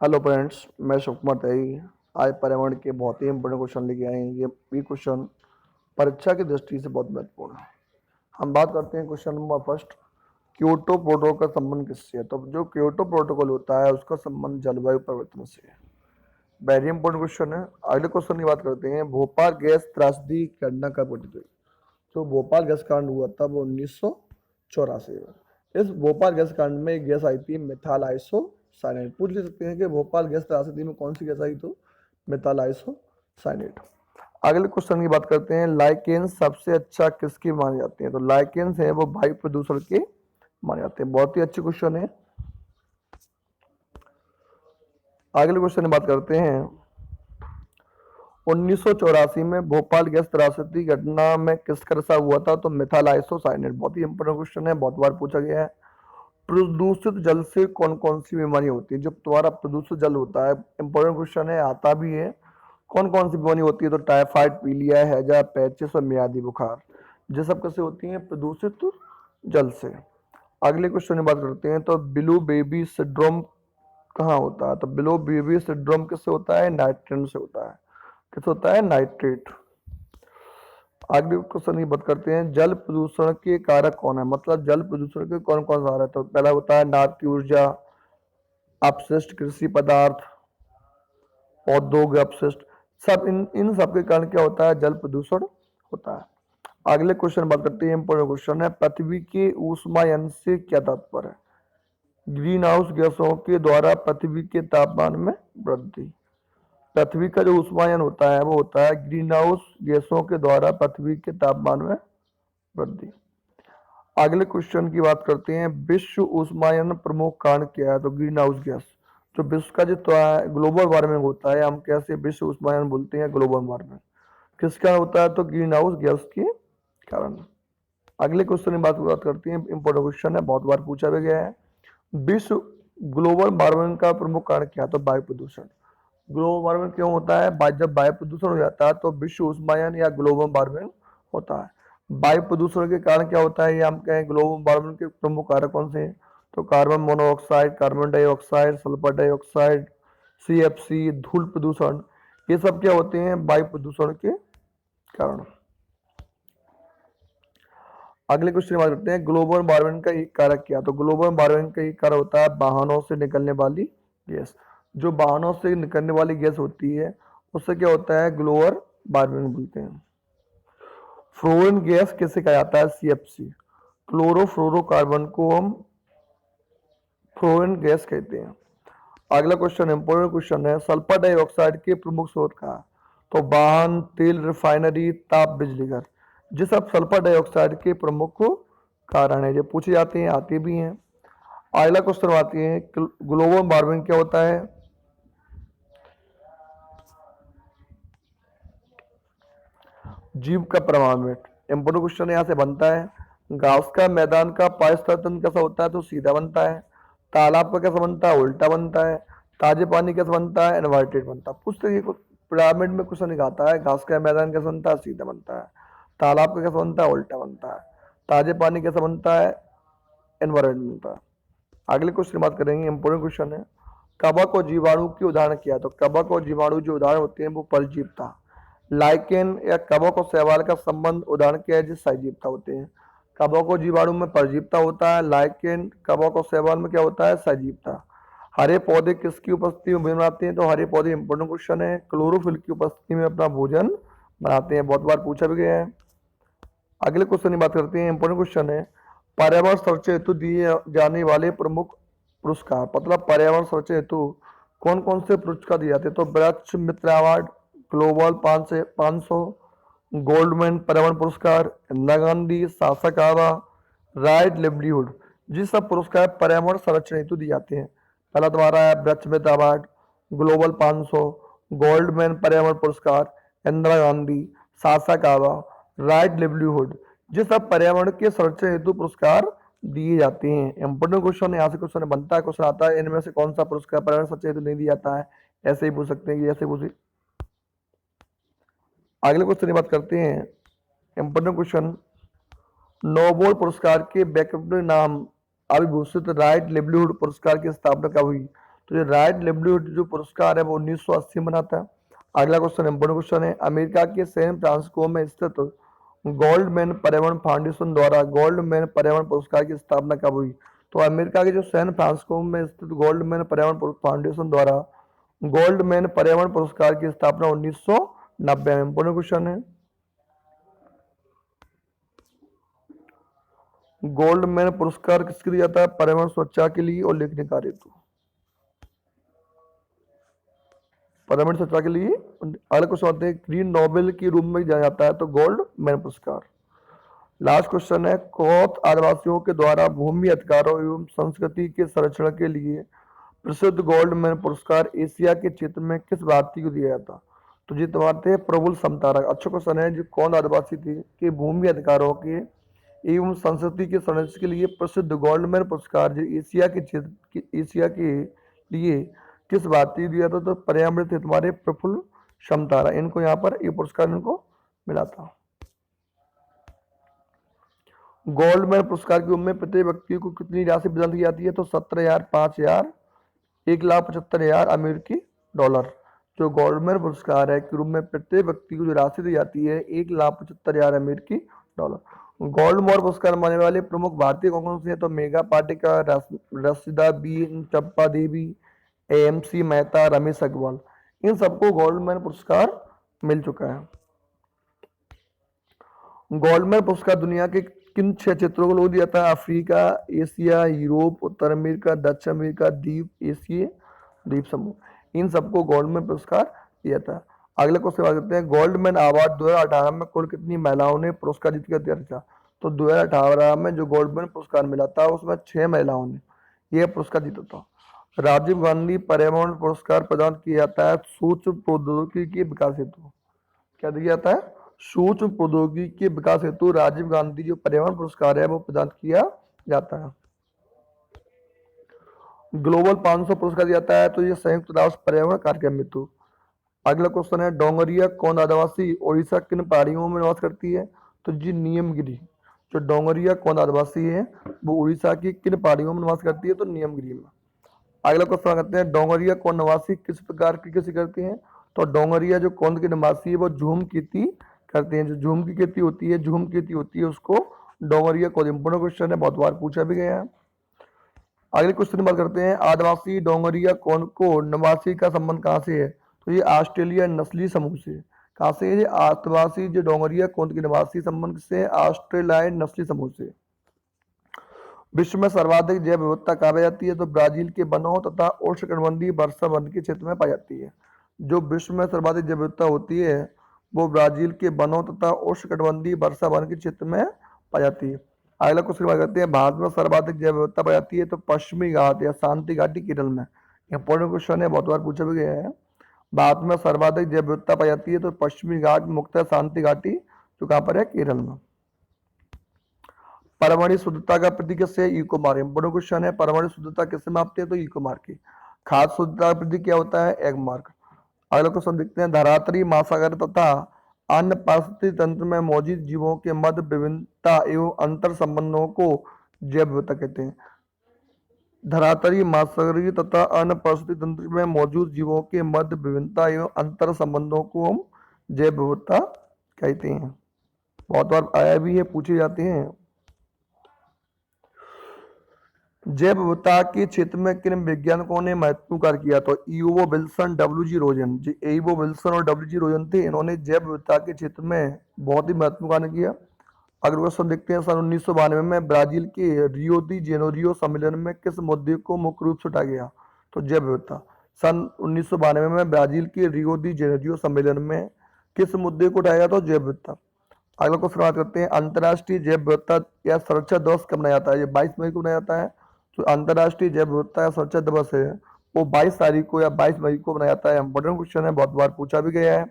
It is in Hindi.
हेलो फ्रेंड्स, मैं शिव कुमार त्यागी आज पर्यावरण के बहुत ही इंपॉर्टेंट क्वेश्चन लेके आए हैं। ये क्वेश्चन परीक्षा की दृष्टि से बहुत महत्वपूर्ण है। हम बात करते हैं question number first, Kyoto protocol का संबंध किससे है। तो जो क्योटो प्रोटोकॉल होता है उसका संबंध जलवायु परिवर्तन से है। वेरी इंपॉर्टेंट क्वेश्चन है। अगले क्वेश्चन की बात करते हैं, भोपाल गैस त्रासदी की घटना कब घटित हुई। जो भोपाल गैस कांड हुआ था वो 1984 में। इस भोपाल गैस कांड में एक गैस आई थी मिथाइल आइसोसाइनेट। पूछ ले सकते हैं कि भोपाल गैस त्रासदी में कौन सी गैस आई, तो मिथाइल आइसोसाइनेट। अगले क्वेश्चन की बात करते हैं, लाइकेन सबसे अच्छा किसकी माने जाते हैं। तो लाइकेन्स है वो वायु प्रदूषण के माने जाते हैं। बहुत ही अच्छे क्वेश्चन है। अगले क्वेश्चन की बात करते हैं, 1984 में भोपाल गैस त्रासदी घटना में किसका रिसाव हुआ था। तो मिथाइल आइसोसाइनेट। बहुत ही इंपोर्टेंट क्वेश्चन है, बहुत बार पूछा गया है। प्रदूषित जल से कौन कौन सी बीमारी होती है। जो तुम्हारा प्रदूषित जल होता है, इंपॉर्टेंट क्वेश्चन है, आता भी है। कौन कौन सी बीमारी होती है। तो टाइफाइड, पीलिया, हैजा, पैचिस और मियादी बुखार। ये सब कैसे होती हैं, प्रदूषित जल से। अगले क्वेश्चन की बात करते हैं, तो ब्लू बेबी सिंड्रोम कहाँ होता है। तो ब्लू बेबी सिंड्रोम किससे होता है, नाइट्रेट से होता है। किससे होता है, नाइट्रेट। अगले क्वेश्चन की बात करते हैं, जल प्रदूषण के कारक कौन है। मतलब जल प्रदूषण के कौन कौन सा कारक है। तो पहला होता है नाभ की ऊर्जा, अपशिष्ट कृषि पदार्थ, औद्योगिक अपशिष्ट। सब इन सब के कारण क्या होता है, जल प्रदूषण होता है। अगले क्वेश्चन बात करते हैं, इंपोर्टेंट क्वेश्चन है, पृथ्वी के ऊष्मायन से क्या तात्पर्य है। ग्रीन हाउस गैसों के द्वारा पृथ्वी के तापमान में वृद्धि। पृथ्वी का जो ऊष्मायन होता है वो होता है ग्रीन हाउस गैसों के द्वारा पृथ्वी के तापमान में वृद्धि। अगले क्वेश्चन की बात करते हैं, विश्व उष्मायन प्रमुख कारण क्या है। तो ग्रीन हाउस गैस। जो विश्व का जो ग्लोबल वार्मिंग होता है, हम कैसे विश्व उष्मायन बोलते हैं, ग्लोबल वार्मिंग किसका होता है। तो ग्रीन हाउस गैस के कारण। अगले क्वेश्चन की बात करते हैं, इंपॉर्टेंट क्वेश्चन है, बहुत बार पूछा भी गया है। विश्व ग्लोबल वार्मिंग का प्रमुख कारण क्या है। तो वायु प्रदूषण। ग्लोबल वार्मिंग क्यों होता है, जब वायु प्रदूषण हो जाता है तो विश्व उष्मायन या ग्लोबल वार्मिंग होता है। वायु प्रदूषण के कारण क्या होता है, ये हम कहें ग्लोबल वार्मिंग के प्रमुख कारक कौन से हैं। तो carbon monoxide, carbon dioxide, sulphur dioxide, CFC, धूल प्रदूषण। ये सब क्या होते हैं, वायु प्रदूषण के कारण। अगले क्वेश्चन की बात करते हैं, ग्लोबल वार्मिंग का एक कारक क्या। तो ग्लोबल वार्मिंग का एक कारक होता है वाहनों से निकलने वाली गैस। जो वाहनों से निकलने वाली गैस होती है उससे क्या होता है, ग्लोबल वार्मिंग बोलते हैं। फ्लोरीन गैस किसे कहा जाता है, सीएफसी। क्लोरोफ्लोरोकार्बन को हम फ्लोरीन गैस कहते हैं। अगला क्वेश्चन इंपोर्टेंट क्वेश्चन है, सल्फर डाइऑक्साइड के प्रमुख स्रोत कहा। तो वाहन, तेल, रिफाइनरी, ताप बिजली घर। ये सब सल्फर डाइऑक्साइड के प्रमुख कारण है। ये पूछे जाते हैं, आते भी हैं। अगला क्वेश्चन आती है, ग्लोबल वार्मिंग क्या होता है। जीव का प्रभावित। इंपोर्टेंट क्वेश्चन यहाँ से बनता है, घास का मैदान का पारिस्थितिक तंत्र कैसा होता है। तो सीधा बनता है। तालाब का कैसा बनता है, उल्टा बनता है। ताजे पानी कैसा बनता है, इन्वर्टेड बनता है। पूछते ही पिरामिड में क्वेश्चन निकालता है, घास का मैदान कैसा बनता है, सीधा बनता है। तालाब का कैसा बनता है, उल्टा बनता है। ताजे पानी कैसा बनता है, इन्वर्टेड बनता है। अगले क्वेश्चन की बात करेंगे, इंपोर्टेंट क्वेश्चन है, कवक और जीवाणु की उदाहरण क्या। तो कवक और जीवाणु जो उदाहरण होते हैं वो परजीवता। लाइकेन या कवक और शैवाल का संबंध उदाहरण क्या है, जो सजीवता होते हैं। कवक और जीवाणु में परजीवता होता है, लाइकेन कवक और शैवाल में क्या होता है, सजीवता। हरे पौधे किसकी उपस्थिति में भोजन बनाते हैं। तो हरे पौधे इंपोर्टेंट क्वेश्चन है, क्लोरोफिल की उपस्थिति में अपना भोजन बनाते हैं। बहुत बार पूछा भी गया है। अगले क्वेश्चन की बात करते हैं, इंपोर्टेंट क्वेश्चन है, पर्यावरण संरक्षण हेतु दिए जाने वाले प्रमुख पुरस्कार। मतलब पर्यावरण संरक्षण हेतु कौन कौन से पुरस्कार दिए जाते हैं। तो वृक्ष मित्र अवार्ड, ग्लोबल 500, गोल्डमैन पर्यावरण पुरस्कार, इंदिरा गांधी शासक आवा, राइट लिवलीहुड। ये सब पुरस्कार पर्यावरण संरक्षण हेतु दिए जाते हैं। पहला तुम्हारा है वृक्ष मित्र अवार्ड, ग्लोबल 500, गोल्डमैन पर्यावरण पुरस्कार, इंदिरा गांधी शासक आवा, राइट लिवलीहुड। ये सब पर्यावरण के संरक्षण हेतु पुरस्कार दिए जाते हैं। इंपोर्टेंट क्वेश्चन यहाँ से क्वेश्चन बनता है, क्वेश्चन आता है, इनमें से कौन सा पुरस्कार पर्यावरण संरक्षण हेतु नहीं दिया जाता है। ऐसे ही पूछ सकते हैं कि ऐसे पूछ। अगले क्वेश्चन की बात करते हैं, इंपोर्टेंट क्वेश्चन, नोबेल पुरस्कार के वैकल्पिक नाम अभिभूषित राइट लिवलीहुड पुरस्कार की स्थापना कब हुई। तो ये राइट लिवलीहुड जो पुरस्कार है वो 1980 में बनाता है। अगला क्वेश्चन इंपॉर्टेंट क्वेश्चन है, अमेरिका के सैन फ्रांसिस्को में स्थित गोल्डमैन पर्यावरण फाउंडेशन द्वारा गोल्डमैन पर्यावरण पुरस्कार की स्थापना कब हुई? तो अमेरिका के जो सैन फ्रांसिस्को में स्थित गोल्डमैन पर्यावरण फाउंडेशन द्वारा गोल्डमैन पर्यावरण पुरस्कार की स्थापना 1990 में। इंपॉर्टेंट क्वेश्चन है, गोल्डमैन पुरस्कार किसके लिए जाता है? पर्यावरण सुरक्षा के लिए और लेखनी कार्य हेतु, पर्यावरण सुरक्षा के लिए। अगले क्वेश्चन आते हैं, ग्रीन नोबेल के रूप में जाना जाता है तो गोल्डमैन पुरस्कार। लास्ट क्वेश्चन है, कोथ आदिवासियों के द्वारा भूमि अधिकारों एवं संस्कृति के संरक्षण के लिए प्रसिद्ध गोल्डमैन पुरस्कार एशिया के क्षेत्र में किस भारतीय को दिया जाता? तो जी तुम्हारे थे प्रफुल्ल समतारा। अच्छा क्वेश्चन है, जो कौन आदिवासी थे कि भूमि अधिकारों के एवं संस्कृति के संरक्षण के लिए प्रसिद्ध गोल्डमैन पुरस्कार जो एशिया के लिए किस भारतीय दिया था? तो पर्यावरण थे तुम्हारे प्रफुल्ल समतारा, इनको यहाँ पर ये पुरस्कार इनको मिला था। गोल्डमैन पुरस्कार की उम्र में प्रत्येक व्यक्ति को कितनी राशि प्रदान की जाती है? तो 17,000, 5,000, 1,75,000 अमेरिकी डॉलर। जो गोल्डमैन पुरस्कार है के रूप में प्रत्येक व्यक्ति को जो राशि दी जाती है 1,75,000 अमेरिकी डॉलर। गोल्डमोर पुरस्कार मानने वाले प्रमुख भारतीय कौन से हैं? तो मेघा पाटिका, रशिदा बी, चंपा देवी, एएमसी मेहता, रमेश अग्रवाल, इन सबको गोल्डमैन पुरस्कार मिल चुका है। गोल्डमैन पुरस्कार दुनिया के किन 6 क्षेत्रों को लोग दिया था? अफ्रीका, एशिया, यूरोप, उत्तर अमेरिका, दक्षिण अमेरिका, द्वीप एशिया द्वीप समूह, इन सबको गोल्डमैन पुरस्कार दिया था। अगले क्वेश्चन बात करते हैं, गोल्डमैन अवार्ड 2018 में कुल कितनी महिलाओं ने पुरस्कार जीत कर दिया था? तो 2018 में जो गोल्डमैन पुरस्कार मिला था उसमें 6 महिलाओं ने यह पुरस्कार जीता था। राजीव गांधी पर्यावरण पुरस्कार प्रदान किया जाता है सूक्ष्म प्रौद्योगिकी के विकास हेतु। क्या दिया जाता है? सूक्ष्म प्रौद्योगिकी के विकास हेतु राजीव गांधी जो पर्यावरण पुरस्कार है वो प्रदान किया जाता है। ग्लोबल 500 पुरस्कार दिया जाता है तो ये संयुक्त राष्ट्र पर्यावरण कार्यक्रम हेतु। अगला क्वेश्चन है, डोंगरिया कौन आदिवासी ओडिशा किन पहाड़ियों में निवास करती है? तो जी नीलगिरी। जो डोंगरिया कौन आदिवासी है वो उड़ीसा की किन पहाड़ियों में निवास करती है? तो नीलगिरी में। अगला क्वेश्चन करते हैं, डोंगरिया कौन निवासी किस प्रकार की कृषि करते हैं? तो डोंगरिया जो कौन के निवासी है वो झूम खेती करते हैं। जो झूम की खेती होती है उसको डोंगरिया को। इंपोर्टेंट क्वेश्चन है, बहुत बार पूछा भी गया है। अगले क्वेश्चन की बात करते हैं, आदिवासी डोंगरिया कौन को निवासी का संबंध कहाँ से है? तो ये ऑस्ट्रेलिया नस्ली समूह से। कहाँ से है? आदिवासी जो डोंगरिया कौन के निवासी संबंध से ऑस्ट्रेलियाई नस्ली समूह से। विश्व में सर्वाधिक जैव विविधता कहाँ पाई जाती है? तो ब्राजील के वनों तथा उष्णकटिबंधीय वर्षा वन के क्षेत्र में पाई जाती है। जो विश्व में सर्वाधिक जैव विविधता होती है वो ब्राजील के वनों तथा उष्णकटिबंधीय वर्षा वन के क्षेत्र में पाई जाती है। अगला क्वेश्चन बात करते हैं, भारत में सर्वाधिक जैव विविधता पाई जाती है तो पश्चिमी घाट या शांति घाटी केरल में। इंपॉर्टेंट क्वेश्चन है, बहुत बार पूछा भी गया है। भारत में सर्वाधिक जैव विविधता पाई जाती है तो पश्चिमी घाट मुख्यतः शांति घाटी जो कहाँ पर है? केरल में। परमाणु शुद्धता का प्रतीक किससे है? Eco mark. इंपॉर्टेंट क्वेश्चन है, परमाणु शुद्धता किससे मापते हैं? तो इको मार्क की। खाद्य शुद्धता का प्रतीक क्या होता है? Egg mark. अगला क्वेश्चन देखते हैं, धरातली महासागर तथा अन्य पारिस्थितिक तंत्र में मौजूद जीवों के मध्य विभिन्नता एवं अंतर संबंधों को जैव विविधता कहते हैं। धरातली महासागरीय तथा अन्य पारिस्थितिक तंत्र में मौजूद जीवों के मध्य विभिन्नता एवं अंतर संबंधों को हम जैव विविधता कहते हैं। बहुत बार आया भी है, पूछे जाते हैं। जैव विविधता के क्षेत्र में किन वैज्ञानिकों ने महत्वपूर्ण कार्य किया? तो ईओ विल्सन, डब्ल्यू.जी. रोजन। जो ईओ विल्सन और डब्ल्यू.जी. रोजन थे, इन्होंने जैव विविधता के क्षेत्र में बहुत ही महत्वपूर्ण कार्य किया। अगर क्वेश्चन देखते हैं, सन 1992 में ब्राजील के रियो दी जेनेरियो सम्मेलन में किस मुद्दे को मुख्य रूप से उठाया गया? तो जैव विविधता। सन 1992 में ब्राजील के रियो दी जेनेरियो सम्मेलन में किस मुद्दे को उठाया गया? तो जैव विविधता। अगला क्वेश्चन बात करते हैं, अंतर्राष्ट्रीय जैव विविधता या सुरक्षा दिवस कब मनाया जाता है? ये 22 मई को मनाया जाता है। जो अंतर्राष्ट्रीय जैव विविधता या सुरक्षा दिवस है वो 22 तारीख को या 22 मई को मनाया जाता है। इंपॉर्टेंट क्वेश्चन है, बहुत बार पूछा भी गया है।